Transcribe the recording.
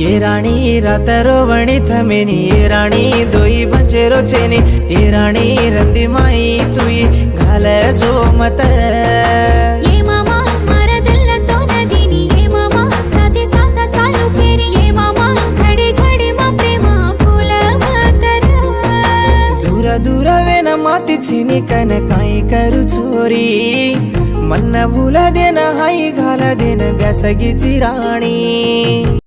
ये राणी रात रोवणी थमेनी ये राणी दोई बचेरो छेनी ये राणी रंदी माई तुई घाल जो मत ये मामा मारा दिल तो नदीनी ये मामा राती साता चालू केरी ये मामा घडी घडी मा प्रेमा फूल मातर दूर दूर वेन माती छिनी कन काई करू चोरी मन भूल देन हाई घाल देन ब्यासगीची राणी।